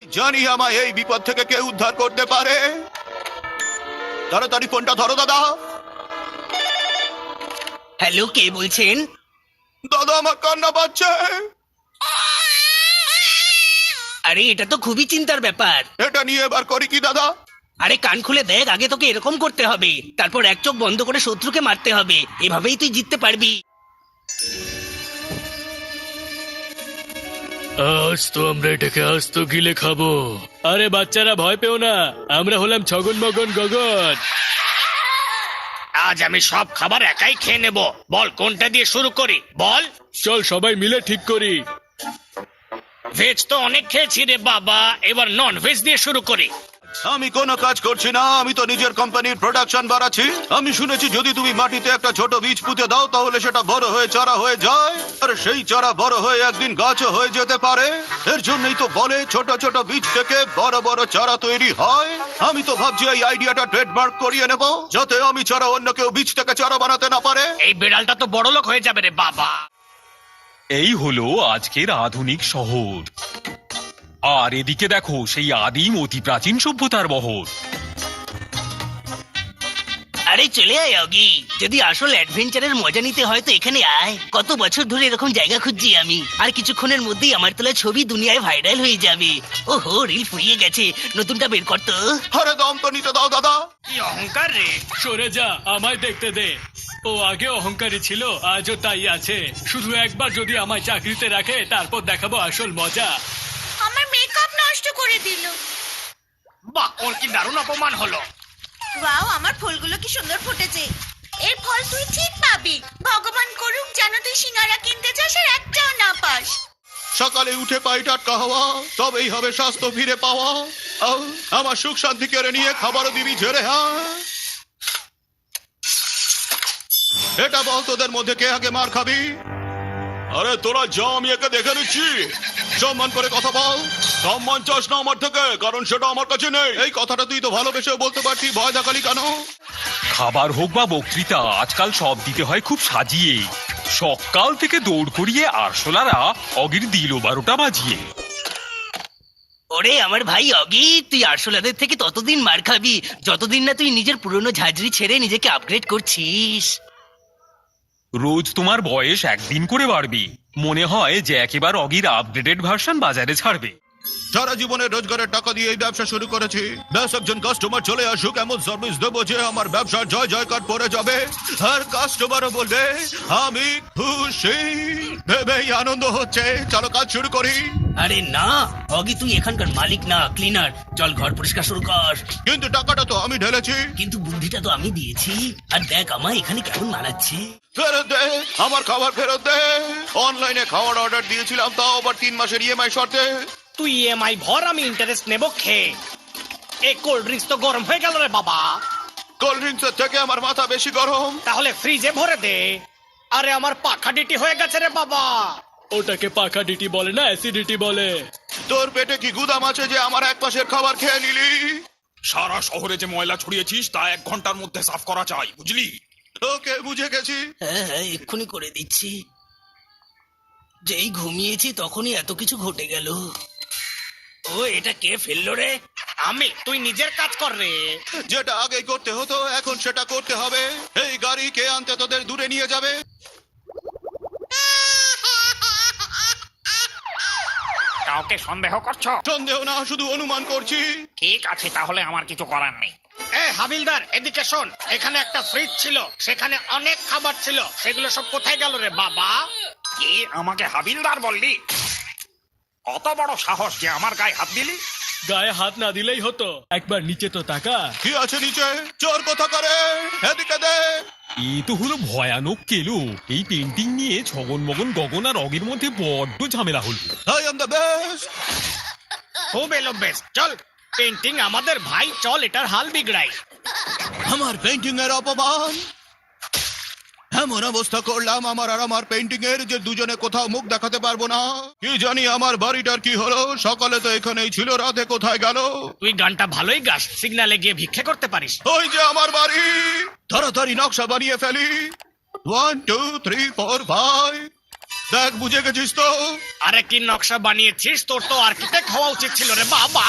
জানি আমায় এই বিপদ থেকে কে উদ্ধার করতে পারে। তাড়াতাড়ি ফোনটা ধরো দাদা। হ্যালো, কে বলছেন? দাদা আমার কান্না পাচ্ছে। আরে এটা তো খুবই চিন্তার ব্যাপার। এটা নিয়ে এবার করি কি দাদা? আরে কান খুলে দেখ, আগে তোকে এরকম করতে হবে, তারপর এক চোখ বন্ধ করে শত্রুকে মারতে হবে। এভাবেই তুই জিততে পারবি। আজ তো আমরা এটাকে আস্ত গিলে খাবো। আরে বাচ্চারা ভয় পেও না, আমরা হলাম ছগন মগন গগন। আজ আমি সব খাবার একাই খেয়ে নেব। বল কোনটা দিয়ে শুরু করি, বল। চল সবাই মিলে ঠিক করি। ভেজ তো অনেক খেয়েছি রে বাবা, এবার নন ভেজ দিয়ে শুরু করি। আমি কোনো কাজ করছি না, আমি তো নিজের কোম্পানির প্রোডাকশন বাড়াচ্ছি। আমি শুনেছি যদি তুমি মাটিতে একটা ছোট বীজ পুঁতে দাও তাহলে সেটা বড় হয়ে চারা হয়ে যায়, আর সেই চারা বড় হয়ে একদিন গাছও হয়ে যেতে পারে। এর জন্যই তো বলে ছোট ছোট বীজ থেকে বড় বড় চারা তৈরি হয়। আমি তো ভাবছি এই আইডিয়াটা ট্রেডমার্ক করিয়ে নেব, যাতে আমি ছাড়া অন্য কেউ বীজ থেকে চারা বানাতে না পারে। এই বিড়ালটা তো বড় লোক হয়ে যাবে রে বাবা। এই হলো আজকের আধুনিক শহর। আর এদিকে দেখো সেই আদিম অতি প্রাচীন সভ্যতার বহর। আরে চলে আয় অগি, যদি আসল অ্যাডভেঞ্চারের মজা নিতে হয় তো এখানে আয়। কত বছর ধরে এরকম জায়গা খুঁজছি আমি, আর কিছুক্ষণের মধ্যেই আমার তোলা ছবি দুনিয়ায় ভাইরাল হয়ে যাবে। ওহো, রিল ফুরিয়ে গেছে, নতুনটা বের কর তো। আরে দম তো নিতে দাও দাদা। কি অহংকার রে। সরে যা, আমায় দেখতে দে। ও আগে অহংকারী ছিল, আজও তাই আছে। শুধু একবার যদি আমায় চাকরিতে রাখে, তারপর দেখাবো আসল মজা। আমার মেকআপ নষ্ট করে দিল। বাহ, ওর কি দারুণ অপমান হলো। ওয়াও, আমার ফুলগুলো কি সুন্দর ফুটেছে। এর ফল তুই ঠিক পাবি। ভগবান করুক যেন তুই সিঙ্গারা কিনতে যাস আর একটাও না পাস। সকালে উঠে পাই টাটকা হওয়া, তবেই হবে স্বাস্থ্য ফিরে পাওয়া। আমার সুখ শান্তি কেড়ে নিয়ে খাবারও দিবি ঝেড়ে। হ্যাঁ, এটা বল তোদের মধ্যে কে আগে মার খাবি? আরে তোরা যা, আমি একে দেখে নিচ্ছি। সম্মান করে কথা বল। সম্মান চাস না আমার থেকে, কারণ সেটা আমার কাছে নেই। এই কথাটা তুই তো ভালোবেসে বলতে পারতি, ভয় দেখালি কেন? খাবার হোক বা বক্তৃতা, আজকাল সব দিতে হয় খুব সাজিয়ে। সকাল থেকে দৌড় করিয়ে আরশোলারা অগির দিল 12টা বাজিয়ে। ওরে আমার ভাই অগি, তুই আরশোলাদের থেকে ততদিন মার খাবি যতদিন না তুই নিজের পুরনো ঝাঁঝরি ছেড়ে নিজেকে আপগ্রেড করছিস। রোজ তোমার বয়স একদিন করে বাড়বে। মনে হয় যে একেবারে অগির আপগ্রেডেড ভার্সন বাজারে ছাড়বে। সারা জীবনের রোজগারের টাকা দিয়ে এই ব্যবসা শুরু করেছি। ব্যাস একজন কাস্টমার চলে আসুক, এমন সার্ভিস দেবো যে আমার ব্যবসার জয় জয়কার পড়ে যাবে। আর কাস্টমারও বলবে আমি খুশি, ভেবেই আনন্দ হচ্ছে। চলো কাজ শুরু করি। আরে না অগি, তুই এখানকার মালিক না, ক্লিনার। চল ঘর পরিষ্কার শুরু কর। কিন্তু টাকাটা তো আমি ঢেলেছি। কিন্তু বুদ্ধিটা তো আমি দিয়েছি। আর দেখ আমায় এখানে কেমন মানাচ্ছে। ফেরত দে আমার খাবার, ফেরত দে। অনলাইনে খাওয়ার অর্ডার দিয়েছিলাম, তাও আবার 3 মাসের ইএমআই শর্তে। তুই ইএমআই ভর, আমি ইন্টারেস্ট নেব খেয়ে। এই কোল্ড ড্রিঙ্কস তো গরম হয়ে গেল রে বাবা। কোল্ড ড্রিঙ্কস থেকে আমার মাথা বেশি গরম। তাহলে ফ্রিজে ভরে দে। আরে আমার পাখা ডিটি হয়ে গেছে রে বাবা। ওটাকে পাখা ডিটি বলে না, অ্যাসিডিটি বলে। তোর পেটে কি গুদাম আছে যে আমার এক পাশের খাবার খেয়ে নিলি? সারা শহরে যে ময়লা ছড়িয়েছিস তা 1 ঘন্টার মধ্যে সাফ করা চাই, বুঝলি? ওকে, বুঝে গেছি। হ্যাঁ হ্যাঁ, এক্ষুনি করে দিচ্ছি। যেই ঘুমিয়েছি তখনই এত কিছু ঘটে গেল। ও, এটা কে ফেললো রে? আমি। তুই নিজের কাজ কর রে। যেটা আগে করতে হতো এখন সেটা করতে হবে। এই গাড়ি কে আনতে তোদের দূরে নিয়ে যাবে? কাউকে সন্দেহ করছো? সন্দেহ না, শুধু অনুমান করছি। ঠিক আছে, তাহলে আমার কিছু করার নেই। এ হাবিলদার, এদিকে শোন। এখানে একটা ফ্রিজ ছিল, সেখানে অনেক খাবার ছিল, সেগুলো সব কোথায় গেল রে বাবা? কি আমাকে হাবিলদার বললি? কত বড় সাহস যে আমার গায়ে হাত দিলি? গায়ে হাত না দিলেই হতো, একবার নিচে তো তাকা। কি আছে নিচে? চোর কথা করে, এদিকে দে। এ তো হলো ভয়ানক কেলো। এই পেন্টিং নিয়ে ছগন মগন গগন আর অগির মধ্যে বড্ড ঝামেলা হলো। I am the best. খুব এলো বেশ। চল, পেন্টিং আমাদের ভাই, চল এটার হাল বিগড়াই। আমার পেন্টিং এর অপমান। এমন অবস্থা করলাম আমার আর আমার পেন্টিং এর যে দুজনে কোথাও মুখ দেখাতে পারবো না। কি জানি আমার বাড়িটার কি হলো? সকালে তো এখানেই ছিল, রাতে কোথায় গেল? তুই গানটা ভালোই গাস, সিগনালে গিয়ে ভিক্ষে করতে পারিস। ওই যে আমার বাড়ি। তাড়াতাড়ি নকশা বানিয়ে ফেলি। 1 2 3 4 5 দেখ বুঝে গেছিস তো? আরে কি নকশা বানিয়েছিস, তোর তো আর্কিটেক্ট হওয়া উচিত ছিল রে বাবা।